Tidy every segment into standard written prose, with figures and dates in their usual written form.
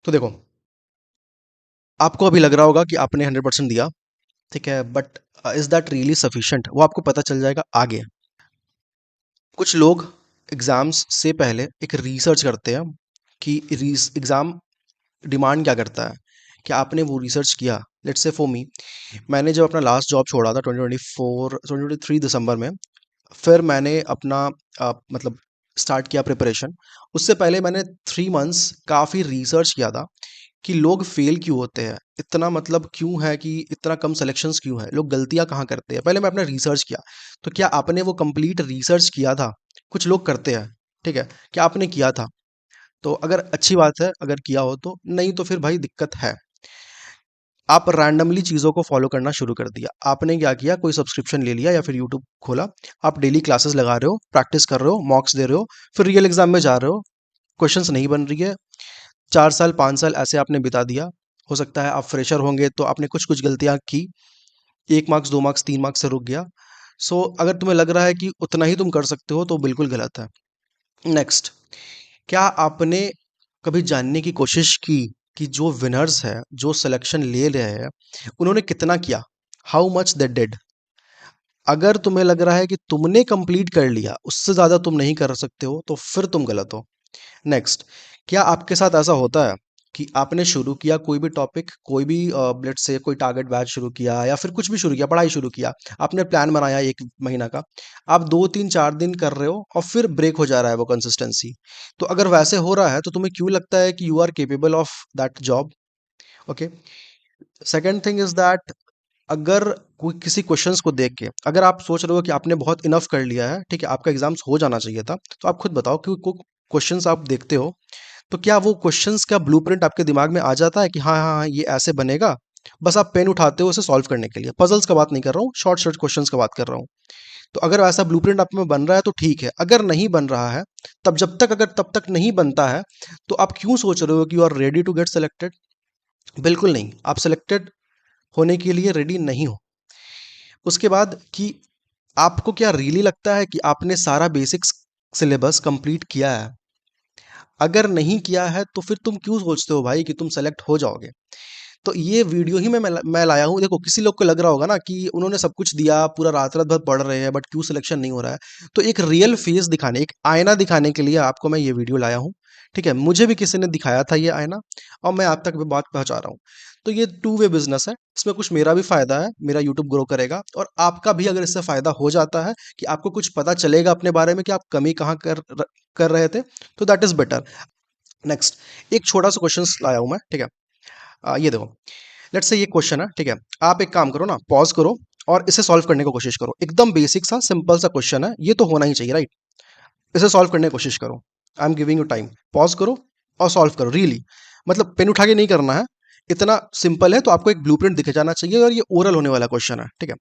तो देखो, आपको अभी लग रहा होगा कि आपने 100% दिया, ठीक है, but is that really sufficient? वो आपको पता चल जाएगा आगे। कुछ लोग एग्जाम्स से पहले एक रिसर्च करते हैं कि एग्जाम डिमांड क्या करता है। क्या आपने वो रिसर्च किया? लेट्स से फॉर मी, मैंने जब अपना लास्ट जॉब छोड़ा था 2023 दिसंबर में, फिर मैंने अपना मतलब स्टार्ट किया प्रिपरेशन। उससे पहले मैंने 3 मंथ्स काफ़ी रिसर्च किया था कि लोग फेल क्यों होते हैं, इतना मतलब क्यों है कि इतना कम सिलेक्शंस क्यों है, लोग गलतियां कहाँ करते हैं। पहले मैं अपना रिसर्च किया। तो क्या आपने वो कंप्लीट रिसर्च किया था? कुछ लोग करते हैं, ठीक है, क्या आपने किया था? तो अगर अच्छी बात है, अगर किया हो तो, नहीं तो फिर भाई दिक्कत है। आप रैंडमली चीज़ों को फॉलो करना शुरू कर दिया। आपने क्या किया, कोई सब्सक्रिप्शन ले लिया या फिर यूट्यूब खोला, आप डेली क्लासेस लगा रहे हो, प्रैक्टिस कर रहे हो, मॉक्स दे रहे हो, फिर रियल एग्जाम में जा रहे हो, क्वेश्चंस नहीं बन रही है। 4 साल 5 साल ऐसे आपने बिता दिया। हो सकता है आप फ्रेशर होंगे तो आपने कुछ कुछ गलतियां की, 1 मार्क्स 2 मार्क्स 3 मार्क्स से रुक गया। सो अगर तुम्हें लग रहा है कि उतना ही तुम कर सकते हो तो बिल्कुल गलत है। नेक्स्ट, क्या आपने कभी जानने की कोशिश की कि जो विनर्स है, जो सिलेक्शन ले रहे हैं, उन्होंने कितना किया? How much they did? अगर तुम्हें लग रहा है कि तुमने कंप्लीट कर लिया, उससे ज़्यादा तुम नहीं कर सकते हो, तो फिर तुम गलत हो। नेक्स्ट, क्या आपके साथ ऐसा होता है कि आपने शुरू किया कोई भी टॉपिक, कोई भी लेट्स से कोई टारगेट बैच शुरू किया या फिर कुछ भी शुरू किया, पढ़ाई शुरू किया, आपने प्लान बनाया 1 महीना का, आप 2 3 4 दिन कर रहे हो और फिर ब्रेक हो जा रहा है वो कंसिस्टेंसी। तो अगर वैसे हो रहा है तो तुम्हें क्यों लगता है कि you are capable of that job? Okay. Second thing is that, अगर कोई किसी क्वेश्चंस को देख के अगर आप सोच रहे हो कि आपने बहुत इनफ कर लिया है, ठीक है, आपका एग्जाम्स हो जाना चाहिए था, तो आप खुद बताओ कि क्वेश्चंस आप देखते हो, तो क्या वो क्वेश्चंस का ब्लूप्रिंट आपके दिमाग में आ जाता है कि हाँ हाँ हाँ ये ऐसे बनेगा? बस आप पेन उठाते हो उसे सॉल्व करने के लिए। पजल्स का बात नहीं कर रहा हूँ, शॉर्ट शॉर्ट क्वेश्चंस का बात कर रहा हूँ। तो अगर ऐसा ब्लूप्रिंट आप में बन रहा है तो ठीक है, अगर नहीं बन रहा है, तब जब तक अगर तब तक नहीं बनता है, तो आप क्यों सोच रहे हो कि you are ready to get selected? बिल्कुल नहीं, आप सिलेक्टेड होने के लिए रेडी नहीं हो। उसके बाद कि आपको क्या रियली लगता है कि आपने सारा बेसिक्स सिलेबस कंप्लीट किया है? अगर नहीं किया है तो फिर तुम क्यों सोचते हो भाई कि तुम सेलेक्ट हो जाओगे? तो ये वीडियो ही मैं लाया हूँ। देखो, किसी लोग को लग रहा होगा ना कि उन्होंने सब कुछ दिया, पूरा रात रात भर पढ़ रहे हैं, बट क्यों सिलेक्शन नहीं हो रहा है। तो एक रियल फेस दिखाने, एक आईना दिखाने के लिए आपको मैं ये वीडियो लाया हूँ। ठीक है, मुझे भी किसी ने दिखाया था ये आईना, और मैं आप तक भी बात पहुंचा रहा हूँ। तो ये टू वे बिजनेस है, इसमें कुछ मेरा भी फायदा है, मेरा यूट्यूब ग्रो करेगा, और आपका भी अगर इससे फायदा हो जाता है कि आपको कुछ पता चलेगा अपने बारे में कि आप कमी कहाँ कर रहे थे, तो दैट इज बेटर। नेक्स्ट, एक छोटा सा क्वेश्चन लाया हूं मैं, ठीक है। ये देखो, लेट्स से ये क्वेश्चन है, ठीक है। आप एक काम करो ना, पॉज करो और इसे सॉल्व करने की कोशिश करो। एकदम बेसिक सा सिंपल सा क्वेश्चन है, ये तो होना ही चाहिए, राइट? इसे सॉल्व करने की कोशिश करो। I am giving you time, pause करो और सॉल्व करो रियली। मतलब पेन उठा के नहीं करना है, इतना सिंपल है, तो आपको एक ब्लूप्रिंट दिख जाना चाहिए, और ये ओरल होने वाला क्वेश्चन है, ठीक है।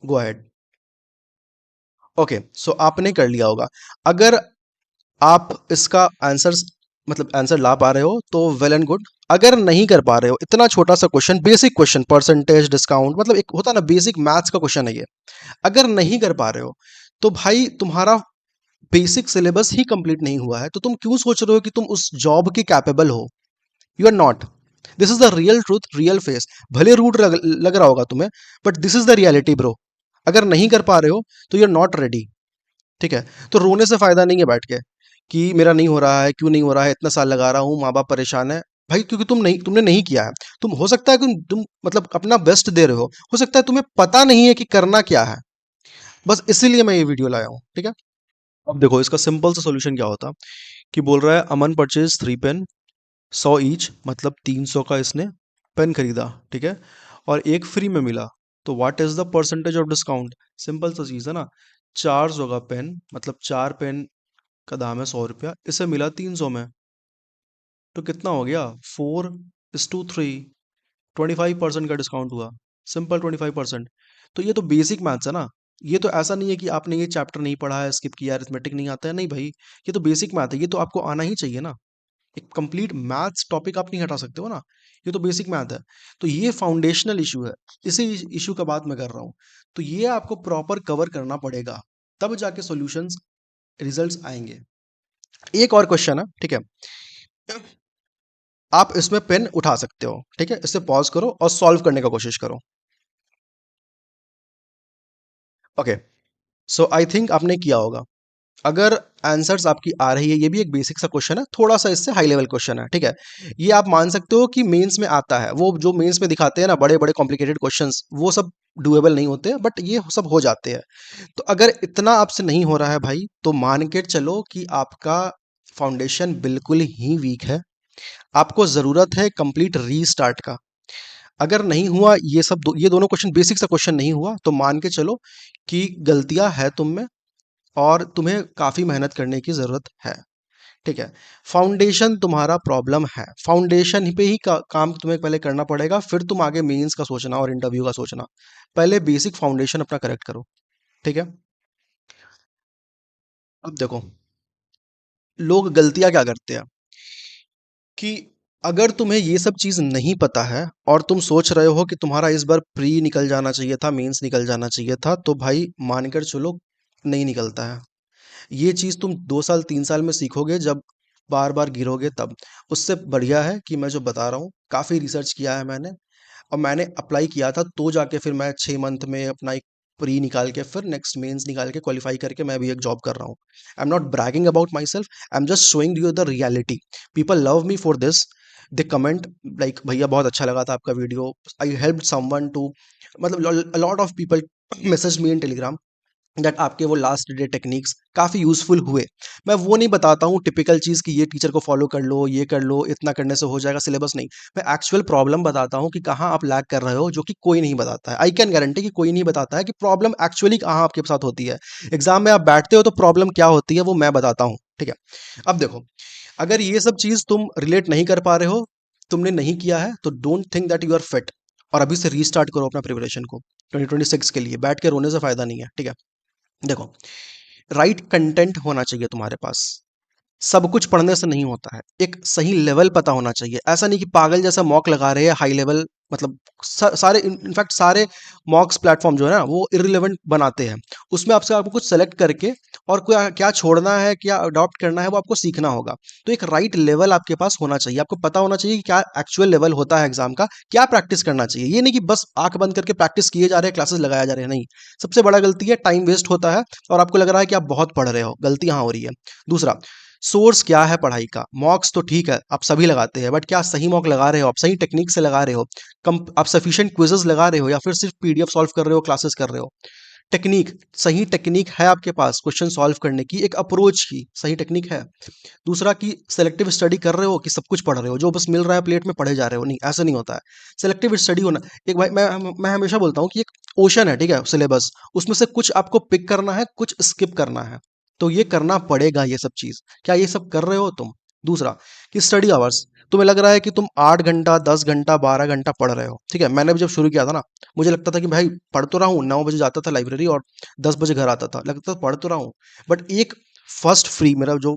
Go ahead. ओके, सो आपने कर लिया होगा। अगर आप इसका आंसर, मतलब आंसर ला पा रहे हो तो वेल एंड गुड। अगर नहीं कर पा रहे हो, इतना छोटा सा question, basic question, percentage discount, मतलब एक होता है ना बेसिक मैथ्स का क्वेश्चन है ये, अगर नहीं कर पा रहे हो, तो भाई तुम्हारा बेसिक सिलेबस ही कंप्लीट नहीं हुआ है, तो तुम क्यों सोच रहे हो कि तुम उस जॉब के कैपेबल हो? You are not. This is the real truth, real face. भले रूट लग रहा होगा तुम्हें, but this is the reality bro. अगर नहीं कर पा रहे हो तो यू आर नॉट रेडी, ठीक है। तो रोने से फायदा नहीं है बैठ के कि मेरा नहीं हो रहा है, क्यों नहीं हो रहा है, इतना साल लगा रहा हूँ, माँ बाप परेशान है। भाई क्योंकि तुमने नहीं किया है। तुम, हो सकता है कि तुम मतलब अपना बेस्ट दे रहे हो सकता है तुम्हें पता नहीं है कि करना क्या है। बस इसीलिए मैं ये वीडियो लाया हूँ, ठीक है। अब देखो, इसका सिंपल सा सोल्यूशन क्या होता कि बोल रहा है अमन परचेज 3 पेन, 100 ईच, मतलब 300 का इसने पेन खरीदा, ठीक है, और एक फ्री में मिला। तो what is the percentage of discount? Simple सा चीज है ना। 400 का पेन, मतलब 4 पेन का दाम है 100 रुपया, इसे मिला 300 में, तो कितना हो गया? 4:3, 25% का डिस्काउंट हुआ। सिंपल 25%। तो ये तो बेसिक मैथ्स है ना। ये तो ऐसा नहीं है कि आपने ये चैप्टर नहीं पढ़ा है, स्किप किया, अरिथमेटिक नहीं आता है, नहीं भाई। ये तो बेसिक मैथ है, ये तो आपको आना ही चाहिए ना। एक कंप्लीट मैथ्स टॉपिक आप नहीं हटा सकते हो ना। ये तो बेसिक मैथ है। तो ये फाउंडेशनल इशू है, इसी इशू का बात मैं कर रहा हूँ। तो ये आपको प्रॉपर कवर करना पड़ेगा, तब जाके सॉल्यूशंस, रिजल्ट्स आएंगे। एक और क्वेश्चन है, ठीक है। आप इसमें पेन उठा सकते हो, ठीक है? इसे पॉज़ करो और सॉल्व करने का कोशिश करो। ओके, सो आई थिंक आपने किया होगा। अगर आंसर्स आपकी आ रही है, ये भी एक बेसिक सा क्वेश्चन है, थोड़ा-सा इससे हाई लेवल क्वेश्चन है, ठीक है? ये आप मान सकते हो कि मेंस में आता है, वो जो मेंस में दिखाते हैं ना बड़े-बड़े कॉम्प्लिकेटेड क्वेश्चंस, वो सब डूएबल नहीं होते हैं, बट ये सब हो जाते हैं। तो अगर इतना आपसे नहीं हो रहा है भाई, तो मान के चलो कि आपका फाउंडेशन बिल्कुल ही वीक है। आपको ज़रूरत है कंप्लीट रीस्टार्ट का। अगर नहीं हुआ ये सब ये दोनों क्वेश्चन, बेसिक सा क्वेश्चन नहीं हुआ, तो मान के चलो कि गलतियाँ हैं तुम में और तुम्हें काफ़ी मेहनत करने की ज़रूरत है, ठीक है? फाउंडेशन तुम्हारा प्रॉब्लम है, फाउंडेशन पे ही काम तुम्हें पहले करना पड़ेगा, फिर तुम आगे मेंस का सोचना और इंटरव्यू का सोचना। पहले बेसिक फाउंडेशन अपना करेक्ट करो, ठीक है? अब देखो, लोग गलतियाँ क्या करते हैं कि अगर तुम्हें ये सब चीज़ नहीं पता है और तुम सोच रहे हो कि तुम्हारा इस बार प्री निकल जाना चाहिए था, मेंस निकल जाना चाहिए था, तो भाई मानकर चलो नहीं निकलता है। ये चीज़ तुम 2 साल 3 साल में सीखोगे, जब बार-बार गिरोगे तब। उससे बढ़िया है कि मैं जो बता रहा हूँ, काफ़ी रिसर्च किया है मैंने और मैंने अप्लाई किया था, तो जाके फिर मैं 6 मंथ में अपना एक प्री निकाल के फिर नेक्स्ट मेंस निकाल के क्वालीफाई करके मैं अभी एक जॉब कर रहा हूँ। I am not bragging about myself, I am just showing you the reality. People love me for this. They comment like भैया बहुत अच्छा लगा था आपका video, I helped someone to, मतलब a lot of people message me in Telegram that आपके वो last day techniques काफ़ी यूज़फुल हुए। मैं वो नहीं बताता हूँ टिपिकल चीज़ कि ये टीचर को फॉलो कर लो, इतना करने से हो जाएगा सिलेबस, नहीं। मैं एक्चुअल प्रॉब्लम बताता हूँ कि कहाँ आप लैग कर रहे हो, जो कि कोई नहीं बताता है। आई कैन गारंटी कि कोई नहीं बताता है कि प्रॉब्लम एक्चुअली कहाँ आपके साथ होती है। एग्ज़ाम में आप बैठते हो तो प्रॉब्लम क्या होती है वो मैं बताता हूँ, ठीक है? अब देखो, अगर ये सब चीज़ तुम रिलेट नहीं कर पा रहे हो, तुमने नहीं किया है, तो don't think that you are fit और अभी से रीस्टार्ट करो अपना प्रिपरेशन को 2026 के लिए। बैठ के रोने से फ़ायदा नहीं है, ठीक है? देखो, राइट कंटेंट होना चाहिए तुम्हारे पास। सब कुछ पढ़ने से नहीं होता है, एक सही लेवल पता होना चाहिए। ऐसा नहीं कि पागल जैसा मॉक लगा रहे हैं हाई लेवल, मतलब सारे इनफैक्ट सारे मॉक्स प्लेटफॉर्म जो है ना वो इररिलेवेंट बनाते हैं। उसमें आपसे आपको कुछ सेलेक्ट करके और क्या क्या छोड़ना है, क्या अडॉप्ट करना है, वो आपको सीखना होगा। तो एक राइट लेवल आपके पास होना चाहिए, आपको पता होना चाहिए कि क्या एक्चुअल लेवल होता है एग्जाम का, क्या प्रैक्टिस करना चाहिए। ये नहीं कि बस आंख बंद करके प्रैक्टिस किए जा रहे हैं, क्लासेस लगाया जा रहे हैं, नहीं। सबसे बड़ा गलती है टाइम वेस्ट होता है और आपको लग रहा है कि आप बहुत पढ़ रहे हो, गलती यहाँ हो रही है। दूसरा, सोर्स क्या है पढ़ाई का? मॉक्स तो ठीक है, आप सभी लगाते हैं, बट क्या सही मॉक लगा रहे हो? आप सही टेक्निक से लगा रहे हो? कम आप सफिशिएंट क्विज़ेस लगा रहे हो या फिर सिर्फ पीडीएफ सॉल्व कर रहे हो, क्लासेस कर रहे हो? टेक्निक, सही टेक्निक है आपके पास क्वेश्चन सॉल्व करने की, एक अप्रोच की सही टेक्निक है? दूसरा कि सेलेक्टिव स्टडी कर रहे हो कि सब कुछ पढ़ रहे हो, जो बस मिल रहा है प्लेट में पढ़े जा रहे हो? नहीं, ऐसा नहीं होता है। सेलेक्टिव स्टडी होना, एक भाई मैं हमेशा बोलता हूँ कि एक ओशन है, ठीक है, सिलेबस, उसमें से कुछ आपको पिक करना है, कुछ स्किप करना है। तो ये करना पड़ेगा ये सब चीज़। क्या ये सब कर रहे हो तुम? दूसरा कि स्टडी आवर्स, तुम्हें लग रहा है कि तुम 8 घंटा, 10 घंटा, 12 घंटा पढ़ रहे हो, ठीक है? मैंने भी जब शुरू किया था ना, मुझे लगता था कि भाई पढ़ तो रहा हूँ, 9 बजे जाता था लाइब्रेरी और 10 बजे घर आता था, लगता था पढ़ तो रहा हूँ। बट एक फर्स्ट फ्री मेरा जो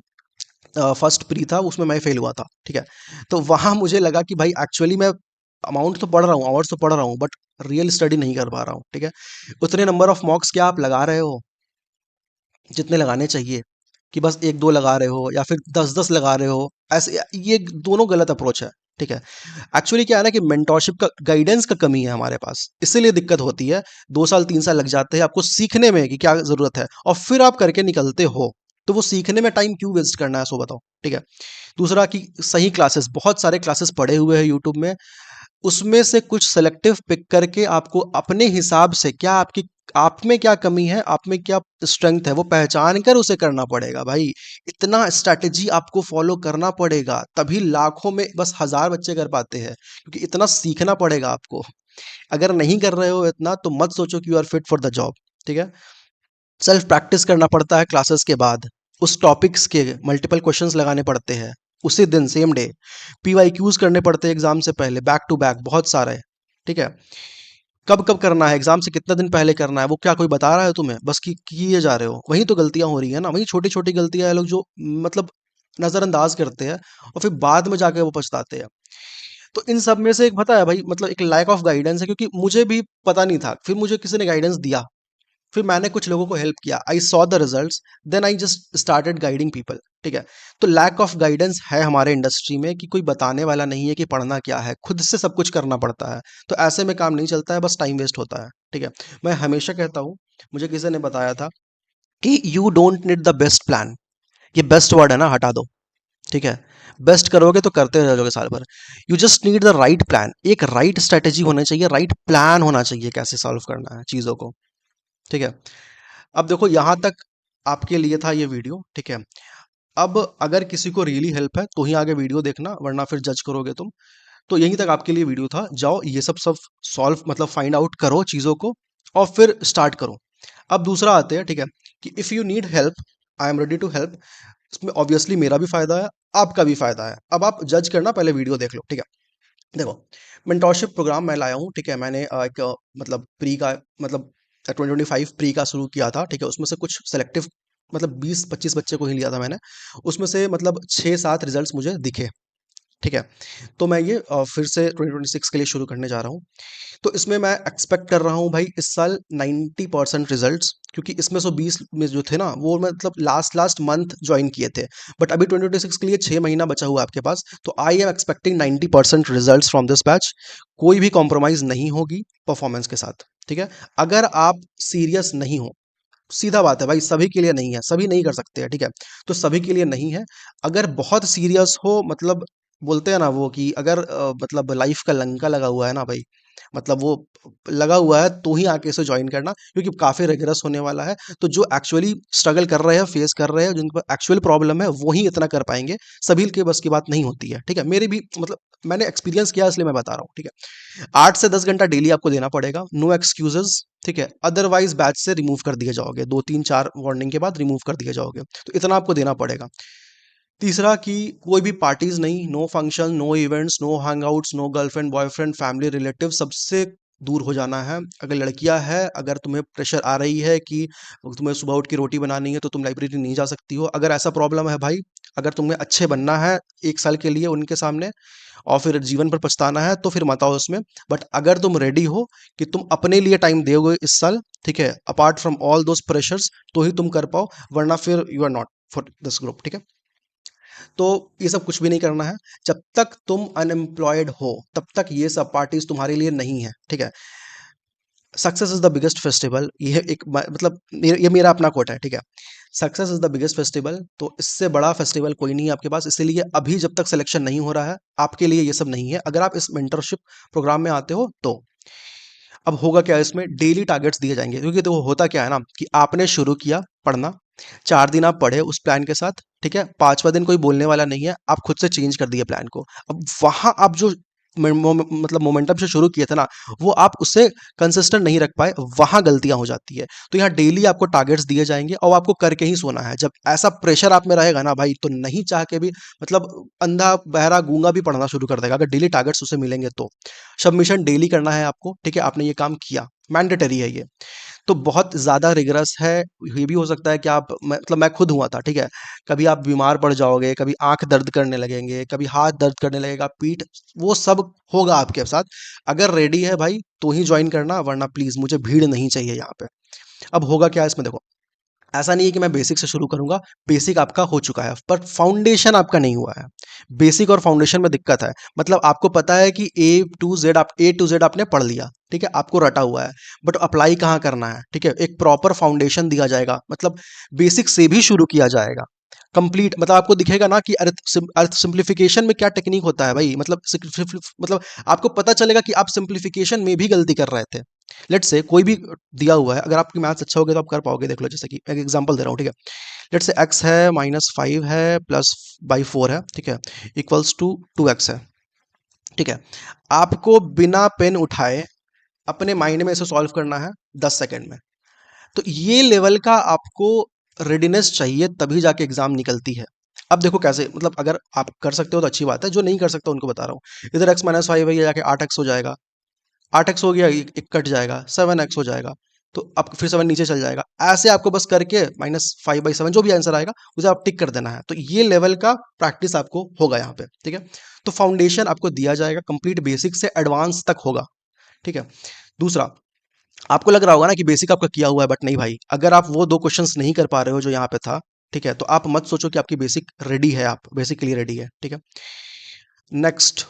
फर्स्ट प्री था उसमें मैं फेल हुआ था, ठीक है? तो वहाँ मुझे लगा कि भाई एक्चुअली मैं अमाउंट तो पढ़ रहा हूँ, आवर्स तो पढ़ रहा हूँ, बट रियल स्टडी नहीं कर पा रहा हूँ, ठीक है? उतने नंबर ऑफ मॉक्स क्या आप लगा रहे हो जितने लगाने चाहिए, कि बस 1-2 लगा रहे हो या फिर 10-10 लगा रहे हो, ऐसे ये दोनों गलत अप्रोच है, ठीक है? एक्चुअली क्या है ना कि मेंटरशिप का, गाइडेंस का कमी है हमारे पास, इसीलिए दिक्कत होती है। 2 साल 3 साल लग जाते हैं आपको सीखने में कि क्या ज़रूरत है और फिर आप करके निकलते हो। तो वो सीखने में टाइम क्यों वेस्ट करना है, सो बताओ, ठीक है? दूसरा कि सही क्लासेस, बहुत सारे क्लासेस पड़े हुए हैं यूट्यूब में, उसमें से कुछ सेलेक्टिव पिक करके आपको अपने हिसाब से क्या आपकी, आप में क्या कमी है, आप में क्या स्ट्रेंथ है, वो पहचान कर उसे करना पड़ेगा भाई। इतना स्ट्रैटेजी आपको फॉलो करना पड़ेगा, तभी लाखों में बस 1000 बच्चे कर पाते हैं, क्योंकि इतना सीखना पड़ेगा आपको। अगर नहीं कर रहे हो इतना, तो मत सोचो कि you are fit for the job, ठीक है? सेल्फ प्रैक्टिस करना पड़ता है क्लासेस के बाद, उस टॉपिक्स के मल्टीपल क्वेश्चंस लगाने पड़ते हैं उसी दिन, सेम डे। पीवाईक्यूज करने पड़ते हैं एग्जाम से पहले, बैक टू बैक बहुत सारे, ठीक है? कब कब करना है, एग्जाम से कितना दिन पहले करना है, वो क्या कोई बता रहा है तुम्हें? बस कि किए जा रहे हो, वही तो गलतियां हो रही है ना, वही छोटी छोटी गलतियां है लोग जो मतलब नजरअंदाज करते हैं और फिर बाद में जाके वो पछताते हैं। तो इन सब में से एक पता है भाई, मतलब एक लैक ऑफ गाइडेंस है, क्योंकि मुझे भी पता नहीं था, फिर मुझे किसी ने गाइडेंस दिया, फिर मैंने कुछ लोगों को हेल्प किया, I saw the results, then I just started guiding people. ठीक है, तो लैक ऑफ गाइडेंस है हमारे इंडस्ट्री में कि कोई बताने वाला नहीं है कि पढ़ना क्या है, खुद से सब कुछ करना पड़ता है। तो ऐसे में काम नहीं चलता है, बस टाइम वेस्ट होता है। ठीक है, मैं हमेशा कहता हूँ, मुझे किसी ने बताया था कि you don't need the best plan. ये बेस्ट वर्ड है ना, हटा दो। ठीक है, बेस्ट करोगे तो करते रह जाओगे साल भर। You just need the right plan, एक राइट स्ट्रेटेजी होना चाहिए, राइट प्लान होना चाहिए कैसे सॉल्व करना है चीज़ों को। ठीक है, अब देखो यहाँ तक आपके लिए था ये वीडियो। ठीक है, अब अगर किसी को रियली हेल्प है तो ही आगे वीडियो देखना, वरना फिर जज करोगे तुम। तो यहीं तक आपके लिए वीडियो था, जाओ ये सब सब सॉल्व मतलब फाइंड आउट करो चीज़ों को और फिर स्टार्ट करो। अब दूसरा आते हैं। ठीक है, कि if you need help, I am ready to help. इसमें ऑब्वियसली मेरा भी फायदा है, आपका भी फायदा है। अब आप जज करना, पहले वीडियो देख लो। ठीक है, देखो, मेंटोरशिप प्रोग्राम मैं लाया हूँ। ठीक है, मैंने एक मतलब प्री का मतलब 2025 प्री का शुरू किया था। ठीक है, उसमें से कुछ सेलेक्टिव मतलब 20-25 बच्चे को ही लिया था मैंने। उसमें से मतलब 6-7 रिजल्ट्स मुझे दिखे। ठीक है, तो मैं ये फिर से 2026 के लिए शुरू करने जा रहा हूँ। तो इसमें मैं एक्सपेक्ट कर रहा हूँ भाई इस साल 90% रिजल्ट्स, क्योंकि इसमें 120 में जो थे ना वो मतलब लास्ट लास्ट मंथ ज्वाइन किए थे। बट अभी 2026 के लिए 6 महीना बचा हुआ है आपके पास, तो I am expecting 90% results from this batch. कोई भी कॉम्प्रोमाइज नहीं होगी परफॉर्मेंस के साथ। ठीक है, अगर आप सीरियस नहीं हो, सीधा बात है भाई, सभी के लिए नहीं है, सभी नहीं कर सकते हैं। ठीक है, तो सभी के लिए नहीं है। अगर बहुत सीरियस हो, मतलब बोलते हैं ना वो कि अगर मतलब लाइफ का लंका लगा हुआ है ना भाई, मतलब वो लगा हुआ है, तो ही आके इसे ज्वाइन करना, क्योंकि काफी रिगरस होने वाला है। तो जो एक्चुअली स्ट्रगल कर रहे हैं, फेस कर रहे हैं, जिनको एक्चुअल प्रॉब्लम है, वो ही इतना कर पाएंगे। सभी के बस की बात नहीं होती है। ठीक है, मेरे भी मतलब मैंने एक्सपीरियंस किया, इसलिए मैं बता रहा हूँ। ठीक है, 8 से 10 घंटा डेली आपको देना पड़ेगा, नो एक्सक्यूजेस। ठीक है, अदरवाइज बैच से रिमूव कर दिए जाओगे, 2-3-4 वार्निंग के बाद रिमूव कर दिए जाओगे। तो इतना आपको देना पड़ेगा। तीसरा कि कोई भी पार्टीज नहीं, no function, no events, no hangouts, no girlfriend boyfriend family relative, सबसे दूर हो जाना है। अगर लड़कियां है, अगर तुम्हें प्रेशर आ रही है कि तुम्हें सुबह उठ के रोटी बनानी है, तो तुम लाइब्रेरी नहीं जा सकती हो। अगर ऐसा प्रॉब्लम है भाई, अगर तुम्हें अच्छे बनना है 1 साल के लिए उनके सामने और फिर जीवन पर पछताना है, तो फिर मत आओ उसमें। बट अगर तुम रेडी हो कि तुम अपने लिए टाइम दोगे इस साल, ठीक है, apart from all those pressures, तो ही तुम कर पाओ, वरना फिर you are not for this group. ठीक है, तो ये सब कुछ भी नहीं करना है। जब तक तुम अनएम्प्लॉयड हो, तब तक ये सब पार्टीज तुम्हारे लिए नहीं है। ठीक है, success is the biggest festival, ये एक मतलब ये मेरा अपना कोट है। ठीक है, success is the biggest festival, तो इससे बड़ा फेस्टिवल कोई नहीं है आपके पास। इसीलिए अभी जब तक सिलेक्शन नहीं हो रहा है, आपके लिए ये सब नहीं है। अगर आप इस मेंटरशिप प्रोग्राम में आते हो तो अब होगा क्या, इसमें डेली टारगेट्स दिए जाएंगे। क्योंकि देखो होता क्या है ना, कि आपने शुरू किया पढ़ना, 4 दिन आप पढ़े उस प्लान के साथ। ठीक है, 5वां दिन कोई बोलने वाला नहीं है, आप खुद से चेंज कर दिए प्लान को। अब वहां आप जो मतलब मोमेंटम से शुरू किए थे ना, वो आप उससे कंसिस्टेंट नहीं रख पाए, वहां गलतियां हो जाती है। तो यहाँ डेली आपको टारगेट्स दिए जाएंगे और आपको करके ही सोना है। जब ऐसा प्रेशर आप में रहेगा ना भाई, तो नहीं चाह के भी मतलब अंधा बहरा गूंगा भी पढ़ना शुरू कर देगा, अगर डेली टारगेट्स उसे मिलेंगे तो। सबमिशन डेली करना है आपको। ठीक है, आपने ये काम किया, मैंडेटरी है ये। तो बहुत ज़्यादा रिगरस है। ये भी हो सकता है कि आप मतलब मैं खुद हुआ था। ठीक है, कभी आप बीमार पड़ जाओगे, कभी आंख दर्द करने लगेंगे, कभी हाथ दर्द करने लगेगा, पीठ, वो सब होगा आपके साथ। अगर रेडी है भाई तो ही ज्वाइन करना, वरना प्लीज़, मुझे भीड़ नहीं चाहिए यहाँ पे। अब होगा क्या इसमें, देखो, ऐसा नहीं है कि मैं बेसिक से शुरू करूंगा। बेसिक आपका हो चुका है, पर फाउंडेशन आपका नहीं हुआ है। बेसिक और फाउंडेशन में दिक्कत है। मतलब आपको पता है कि ए टू जेड आपने पढ़ लिया, ठीक है, आपको रटा हुआ है, बट अप्लाई कहाँ करना है। ठीक है, एक प्रॉपर फाउंडेशन दिया जाएगा, मतलब बेसिक से भी शुरू किया जाएगा कंप्लीट। मतलब आपको दिखेगा ना कि अर्थ सिंप्लीफिकेशन में क्या टेक्निक होता है भाई, मतलब आपको पता चलेगा कि आप सिंप्लीफिकेशन में भी गलती कर रहे थे। लेट्स से कोई भी दिया हुआ है, अगर आपकी मैथ्स अच्छा होगा तो आप कर पाओगे। देख लो, जैसे कि एक एग्जांपल दे रहा हूँ। ठीक है, लेट्स से x है -5 है प्लस बाई 4 है। ठीक है, इक्वल्स टू 2x है। ठीक है, आपको बिना पेन उठाए अपने माइंड में इसे सॉल्व करना है 10 सेकंड में। तो ये लेवल का आपको रेडीनेस चाहिए, तभी जाके एग्जाम निकलती है। अब देखो कैसे, मतलब अगर आप कर सकते हो तो अच्छी बात है, जो नहीं कर सकते उनको बता रहा हूँ। इधर x-5 है, ये जाके 8x हो जाएगा। 8x हो गया, एक कट जाएगा, 7x हो जाएगा, तो अब फिर 7 नीचे चल जाएगा। ऐसे आपको बस करके -5/7 जो भी आंसर आएगा उसे आप टिक कर देना है। तो ये लेवल का प्रैक्टिस आपको होगा यहाँ पे। ठीक है, तो फाउंडेशन आपको दिया जाएगा, कंप्लीट बेसिक से एडवांस तक होगा। ठीक है, दूसरा, आपको लग रहा होगा ना कि बेसिक आपका किया हुआ है, बट नहीं भाई, अगर आप वो 2 क्वेश्चंस नहीं कर पा रहे हो जो यहाँ पे था, ठीक है? तो आप मत सोचो कि आपकी बेसिक रेडी है, आप बेसिकली रेडी है, ठीक है? नेक्स्ट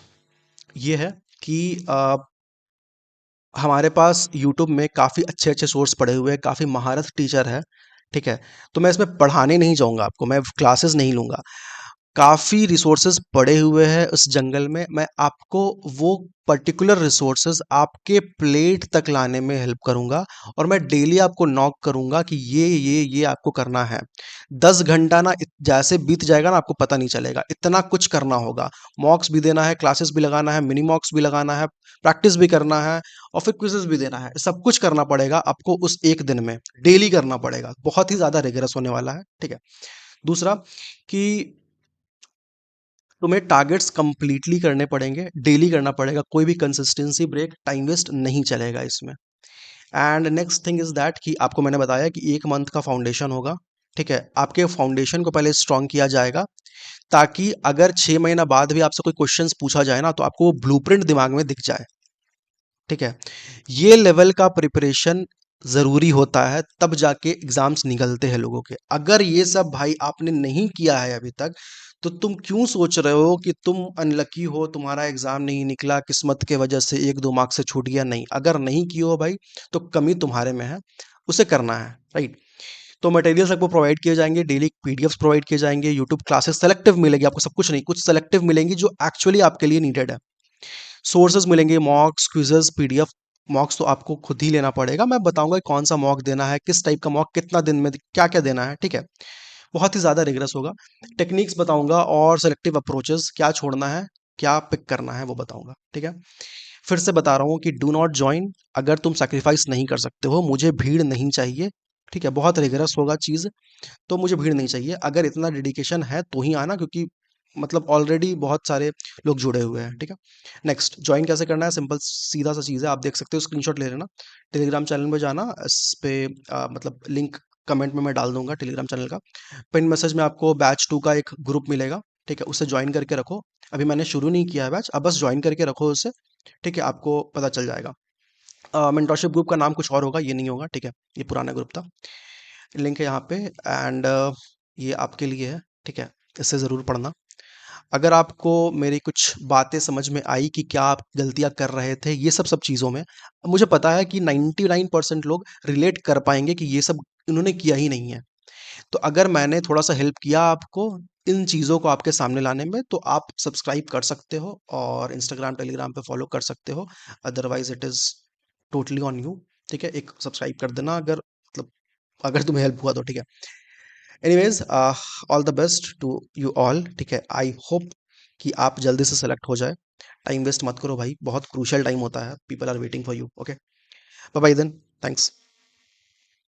ये है कि हमारे पास यूट्यूब में काफ़ी अच्छे-अच्छे सोर्स पड़े हुए हैं, काफ़ी महारत टीचर है, ठीक है? तो मैं इसमें पढ़ाने नहीं जाऊँगा आपको, मैं क्लासेस नहीं लूँगा। काफ़ी रिसोर्सेज पड़े हुए हैं उस जंगल में, मैं आपको वो पर्टिकुलर रिसोर्सेज आपके प्लेट तक लाने में हेल्प करूँगा, और मैं डेली आपको नॉक करूँगा कि ये आपको करना है। 10 घंटा ना जैसे बीत जाएगा ना, आपको पता नहीं चलेगा, इतना कुछ करना होगा। मॉक्स भी देना है, क्लासेस भी लगाना है, मिनी मॉक्स भी लगाना है, प्रैक्टिस भी करना है, और फिर क्विजेस भी देना है। सब कुछ करना पड़ेगा आपको उस एक दिन में, डेली करना पड़ेगा, बहुत ही ज़्यादा रिगरस होने वाला है, ठीक है? दूसरा कि तुम्हें टारगेट्स कंप्लीटली करने पड़ेंगे, डेली करना पड़ेगा, कोई भी कंसिस्टेंसी ब्रेक, टाइम वेस्ट नहीं चलेगा इसमें। And next thing is that कि आपको मैंने बताया कि 1 मंथ का फाउंडेशन होगा, ठीक है? आपके फाउंडेशन को पहले स्ट्रॉन्ग किया जाएगा, ताकि अगर 6 महीना बाद भी आपसे कोई क्वेश्चंस पूछा जाए ना, तो आपको वो ब्लूप्रिंट दिमाग में दिख जाए, ठीक है? ये लेवल का प्रिपरेशन ज़रूरी होता है, तब जाके एग्ज़ाम्स निकलते हैं लोगों के। अगर ये सब भाई आपने नहीं किया है अभी तक, तो तुम क्यों सोच रहे हो कि तुम अनलकी हो, तुम्हारा एग्ज़ाम नहीं निकला, किस्मत के वजह से 1-2 मार्क्स से छूट गया? नहीं, अगर नहीं किए हो भाई, तो कमी तुम्हारे में है, उसे करना है, राइट? तो मटेरियल्स आपको प्रोवाइड किए जाएँगे, डेली पीडीएफ्स प्रोवाइड किए जाएँगे, यूट्यूब क्लासेस सेलेक्टिव मिलेगी आपको, सब कुछ नहीं, कुछ सेलेक्टिव मिलेंगी जो एक्चुअली आपके लिए नीडेड है। सोर्सेज मिलेंगे, मॉक्स, क्विज़ेज़, पीडीएफ। मॉक्स तो आपको खुद ही लेना पड़ेगा, मैं बताऊँगा कौन सा मॉक देना है, किस टाइप का मॉक, कितना दिन में क्या-क्या देना है, ठीक है? बहुत ही ज़्यादा रिगरस होगा। टेक्निक्स बताऊँगा और सेलेक्टिव अप्रोचेज़, क्या छोड़ना है, क्या पिक करना है, वो बताऊँगा, ठीक है? फिर से बता रहा हूँ कि डू नॉट जॉइन अगर तुम सैक्रिफाइस नहीं कर सकते हो, मुझे भीड़ नहीं चाहिए, ठीक है? बहुत रिगरस होगा चीज़, तो मुझे भीड़ नहीं चाहिए। अगर इतना डेडिकेशन है तो ही आना, क्योंकि मतलब ऑलरेडी बहुत सारे लोग जुड़े हुए हैं, ठीक है? नेक्स्ट जॉइन कैसे करना है, सिंपल सीधा सा चीज़ है, आप देख सकते हो, स्क्रीनशॉट ले लेना, टेलीग्राम चैनल में जाना, इस पे मतलब लिंक कमेंट में मैं डाल दूंगा टेलीग्राम चैनल का। पिन मैसेज में आपको बैच 2 का एक ग्रुप मिलेगा, ठीक है? उसे ज्वाइन करके रखो। अभी मैंने शुरू नहीं किया है बैच, अब बस ज्वाइन करके रखो उसे, ठीक है? आपको पता चल जाएगा। मेंटरशिप ग्रुप का नाम कुछ और होगा, ये नहीं होगा, ठीक है? ये पुराना ग्रुप था। लिंक है यहाँ पे, एंड ये आपके लिए है, ठीक है? इसे ज़रूर पढ़ना। अगर आपको मेरी कुछ बातें समझ में आई कि क्या आप गलतियाँ कर रहे थे ये सब सब चीज़ों में, मुझे पता है कि 99% लोग रिलेट कर पाएंगे कि ये सब इन्होंने किया ही नहीं है। तो अगर मैंने थोड़ा सा हेल्प किया आपको इन चीज़ों को आपके सामने लाने में, तो आप सब्सक्राइब कर सकते हो और इंस्टाग्राम टेलीग्राम पे फॉलो कर सकते हो। Otherwise it is totally on you, ठीक है? एक सब्सक्राइब कर देना अगर मतलब अगर तुम्हें हेल्प हुआ तो, ठीक है? Anyways all the best to you all, ठीक है? आई होप कि आप जल्दी से सेलेक्ट हो जाए। टाइम वेस्ट मत करो भाई, बहुत क्रूशियल टाइम होता है, people are waiting for you, okay? Bye bye then, thanks.